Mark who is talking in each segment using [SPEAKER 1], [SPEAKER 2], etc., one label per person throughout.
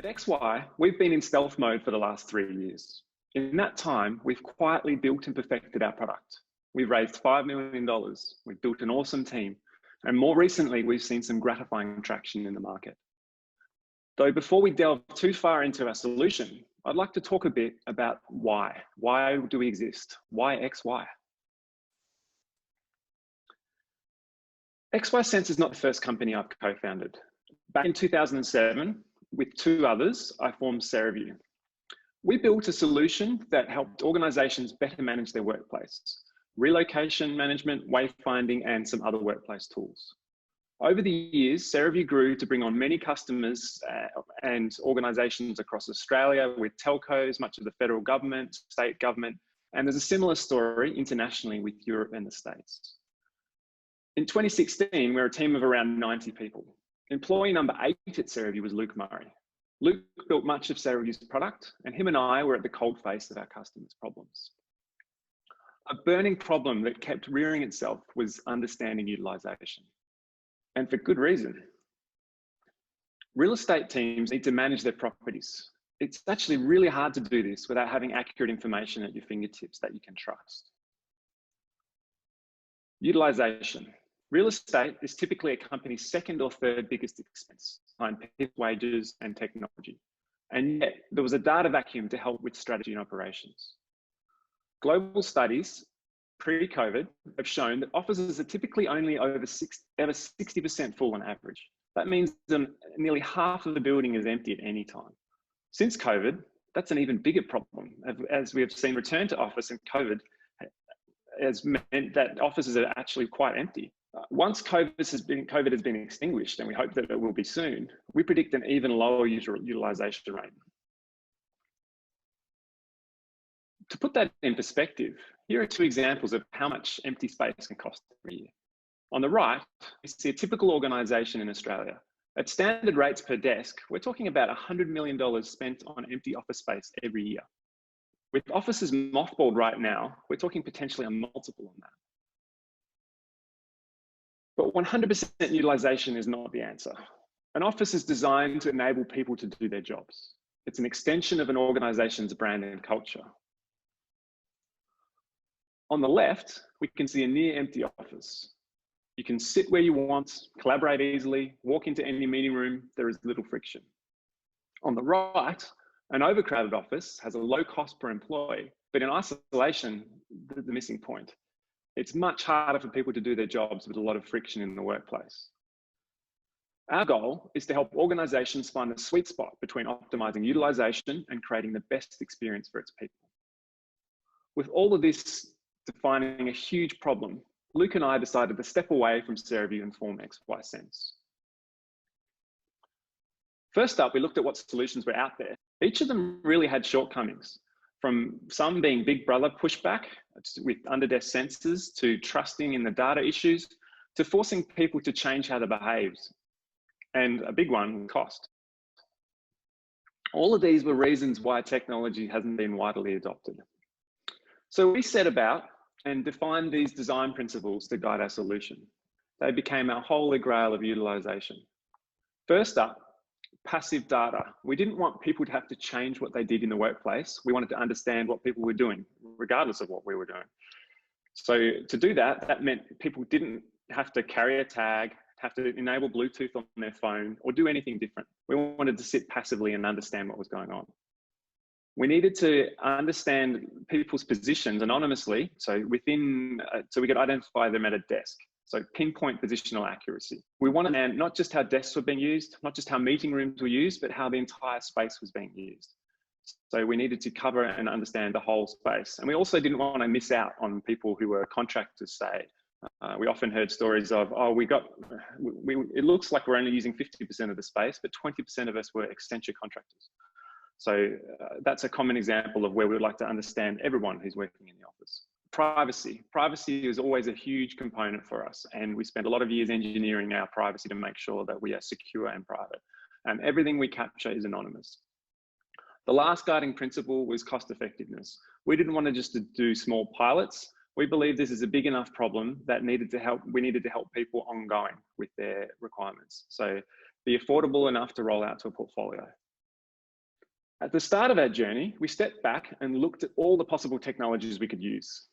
[SPEAKER 1] At XY, we've been in stealth mode for the last 3 years. In that time, we've quietly built and perfected our product. We've raised $5 million, we've built an awesome team, and more recently, we've seen some gratifying traction in the market. Though before we delve too far into our solution, I'd like to talk a bit about why. Why do we exist? Why XY? XY Sense is not the first company I've co-founded. Back in 2007, with 2 others, I formed CereView. We built a solution that helped organizations better manage their workplace, relocation management, wayfinding, and some other workplace tools. Over the years, CereView grew to bring on many customers and organizations across Australia with telcos, much of the federal government, state government, and there's a similar story internationally with Europe and the States. In 2016, we're a team of around 90 people. Employee number 8 at CereView was Luke Murray. Luke built much of CereView's product, and him and I were at the cold face of our customers' problems. A burning problem that kept rearing itself was understanding utilization, and for good reason. Real estate teams need to manage their properties. It's actually really hard to do this without having accurate information at your fingertips that you can trust. Utilization. Real estate is typically a company's 2nd or 3rd biggest expense behind people, wages, and technology. And yet there was a data vacuum to help with strategy and operations. Global studies pre-COVID have shown that offices are typically only over 60% full on average. That means that nearly half of the building is empty at any time. Since COVID, that's an even bigger problem, as we have seen return to office, and COVID has meant that offices are actually quite empty. Once COVID has been extinguished, and we hope that it will be soon, we predict an even lower utilization rate. To put that in perspective, here are 2 examples of how much empty space can cost every year. On the right, we see a typical organisation in Australia. At standard rates per desk, we're talking about $100 million spent on empty office space every year. With offices mothballed right now, we're talking potentially a multiple on that. But 100% utilisation is not the answer. An office is designed to enable people to do their jobs. It's an extension of an organisation's brand and culture. On the left, we can see a near empty office. You can sit where you want, collaborate easily, walk into any meeting room, there is little friction. On the right, an overcrowded office has a low cost per employee, but in isolation, the missing point. It's much harder for people to do their jobs with a lot of friction in the workplace. Our goal is to help organisations find the sweet spot between optimising utilisation and creating the best experience for its people. With all of this defining a huge problem, Luke and I decided to step away from CereView and form XY Sense. First up, we looked at what solutions were out there. Each of them really had shortcomings, from some being big brother pushback with under-desk sensors, to trusting in the data issues, to forcing people to change how they behave, and a big one, cost. All of these were reasons why technology hasn't been widely adopted. So we set about and defined these design principles to guide our solution. They became our holy grail of utilization. First up, passive data. We didn't want people to have to change what they did in the workplace. We wanted to understand what people were doing, regardless of what we were doing. So to do that, that meant people didn't have to carry a tag, have to enable Bluetooth on their phone, or do anything different. We wanted to sit passively and understand what was going on. We needed to understand people's positions anonymously, so so we could identify them at a desk. So pinpoint positional accuracy. We want to know not just how desks were being used, not just how meeting rooms were used, but how the entire space was being used. So we needed to cover and understand the whole space. And we also didn't want to miss out on people who were contractors, say. We often heard stories of, oh, it looks like we're only using 50% of the space, but 20% of us were Accenture contractors. So that's a common example of where we would like to understand everyone who's working in the office. Privacy. Privacy is always a huge component for us, and we spend a lot of years engineering our privacy to make sure that we are secure and private. And everything we capture is anonymous. The last guiding principle was cost effectiveness. We didn't want to just do small pilots. We believe this is a big enough problem that we needed to help people ongoing with their requirements. So be affordable enough to roll out to a portfolio. At the start of our journey, we stepped back and looked at all the possible technologies we could use,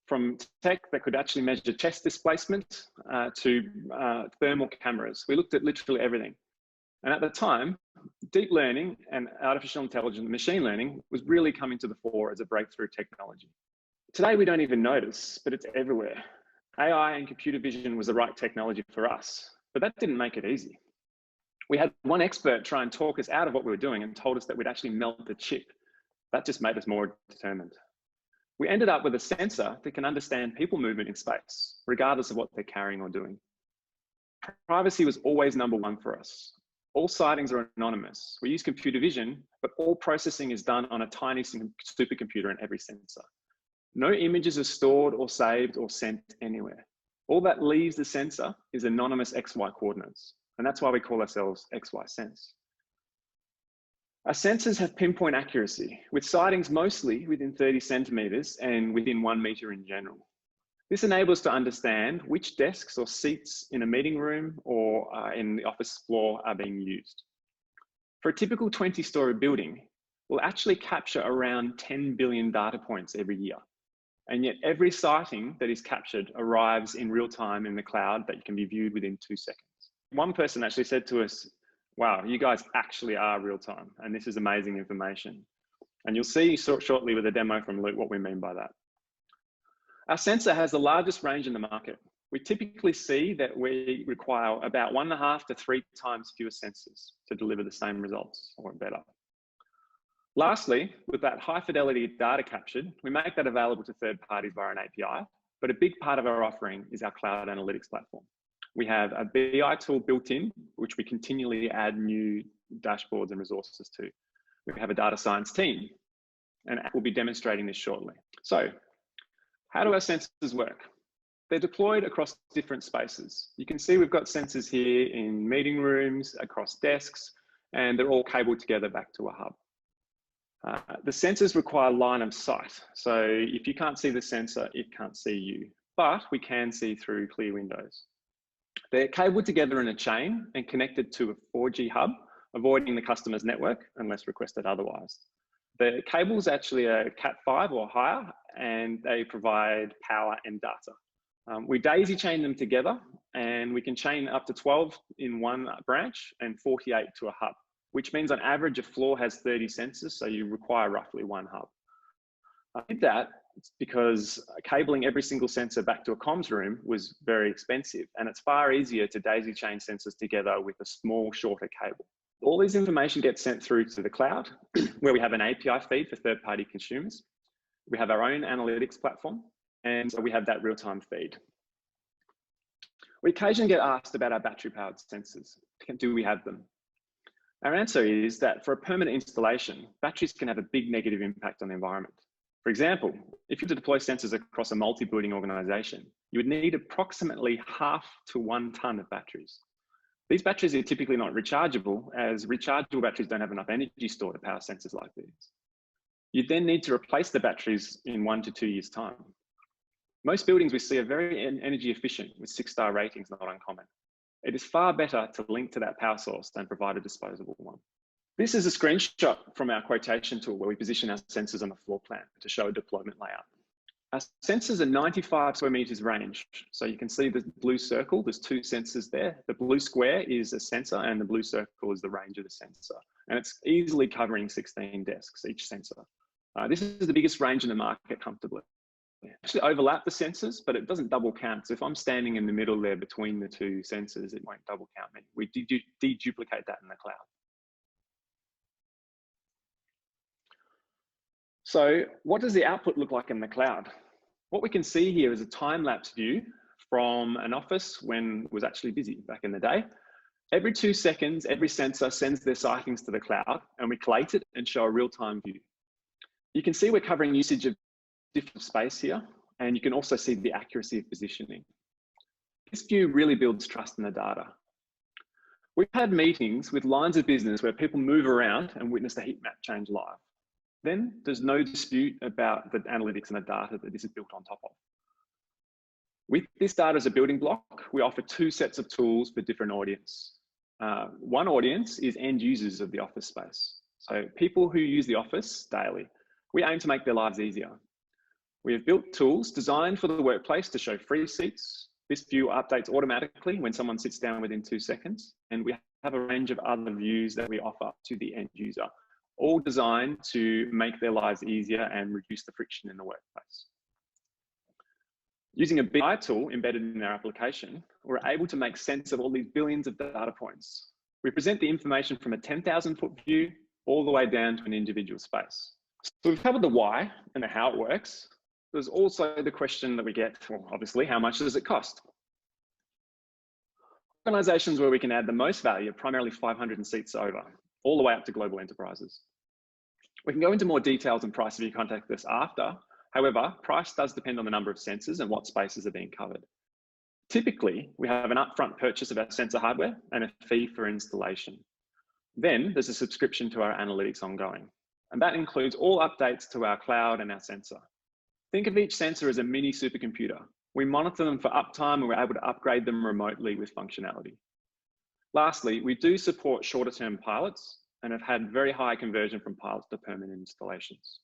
[SPEAKER 1] from tech that could actually measure chest displacement to thermal cameras. We looked at literally everything. And at the time, deep learning and artificial intelligence, machine learning, was really coming to the fore as a breakthrough technology. Today, we don't even notice, but it's everywhere. AI and computer vision was the right technology for us, but that didn't make it easy. We had one expert try and talk us out of what we were doing and told us that we'd actually melt the chip. That just made us more determined. We ended up with a sensor that can understand people movement in space, regardless of what they're carrying or doing. Privacy was always number one for us. All sightings are anonymous. We use computer vision, but all processing is done on a tiny supercomputer in every sensor. No images are stored or saved or sent anywhere. All that leaves the sensor is anonymous XY coordinates. And that's why we call ourselves XY Sense. Our sensors have pinpoint accuracy, with sightings mostly within 30 centimeters and within 1 meter in general. This enables us to understand which desks or seats in a meeting room or in the office floor are being used. For a typical 20-story building, we'll actually capture around 10 billion data points every year. And yet every sighting that is captured arrives in real time in the cloud that can be viewed within 2 seconds. One person actually said to us, wow, you guys actually are real time, and this is amazing information. And you'll see shortly with a demo from Luke what we mean by that. Our sensor has the largest range in the market. We typically see that we require about 1.5 to 3 times fewer sensors to deliver the same results or better. Lastly, with that high fidelity data captured, we make that available to third parties via an API, but a big part of our offering is our cloud analytics platform. We have a BI tool built in, which we continually add new dashboards and resources to. We have a data science team, and we'll be demonstrating this shortly. So, how do our sensors work? They're deployed across different spaces. You can see we've got sensors here in meeting rooms, across desks, and they're all cabled together back to a hub. The sensors require line of sight. So if you can't see the sensor, it can't see you, but we can see through clear windows. They're cabled together in a chain and connected to a 4G hub, avoiding the customer's network unless requested otherwise. The cable's actually a Cat5 or higher, and they provide power and data. We daisy chain them together, and we can chain up to 12 in one branch and 48 to a hub, which means on average a floor has 30 sensors, so you require roughly 1 hub. I did that because cabling every single sensor back to a comms room was very expensive, and it's far easier to daisy chain sensors together with a small, shorter cable. All this information gets sent through to the cloud, where we have an API feed for third-party consumers. We have our own analytics platform, and so we have that real-time feed. We occasionally get asked about our battery-powered sensors. Do we have them? Our answer is that for a permanent installation, batteries can have a big negative impact on the environment. For example, if you were to deploy sensors across a multi-building organization, you would need approximately 0.5 to 1 ton of batteries. These batteries are typically not rechargeable, as rechargeable batteries don't have enough energy stored to power sensors like these. You then need to replace the batteries in 1 to 2 years' time. Most buildings we see are very energy efficient with 6-star ratings, not uncommon. It is far better to link to that power source than provide a disposable one. This is a screenshot from our quotation tool where we position our sensors on the floor plan to show a deployment layout. Our sensors are 95 square meters range. So you can see the blue circle, there's 2 sensors there. The blue square is a sensor and the blue circle is the range of the sensor. And it's easily covering 16 desks, each sensor. This is the biggest range in the market comfortably. Actually overlap the sensors, but it doesn't double count. So if I'm standing in the middle there between the 2 sensors, it won't double count me. We deduplicate that in the cloud. So what does the output look like in the cloud? What we can see here is a time-lapse view from an office when it was actually busy back in the day. Every 2 seconds, every sensor sends their sightings to the cloud, and we collate it and show a real-time view. You can see we're covering usage of different space here, and you can also see the accuracy of positioning. This view really builds trust in the data. We've had meetings with lines of business where people move around and witness the heat map change live. Then there's no dispute about the analytics and the data that this is built on top of. With this data as a building block, we offer 2 sets of tools for different audience. One audience is end users of the office space. So people who use the office daily, we aim to make their lives easier. We have built tools designed for the workplace to show free seats. This view updates automatically when someone sits down within 2 seconds. And we have a range of other views that we offer to the end user, all designed to make their lives easier and reduce the friction in the workplace. Using a BI tool embedded in our application, we're able to make sense of all these billions of data points. We present the information from a 10,000 foot view all the way down to an individual space. So we've covered the why and the how it works. There's also the question that we get, well, obviously, how much does it cost? Organizations where we can add the most value are primarily 500 seats over, all the way up to global enterprises. We can go into more details and price if you contact us after. However, price does depend on the number of sensors and what spaces are being covered. Typically, we have an upfront purchase of our sensor hardware and a fee for installation. Then there's a subscription to our analytics ongoing, and that includes all updates to our cloud and our sensor. Think of each sensor as a mini supercomputer. We monitor them for uptime and we're able to upgrade them remotely with functionality. Lastly, we do support shorter term pilots and have had very high conversion from pilots to permanent installations.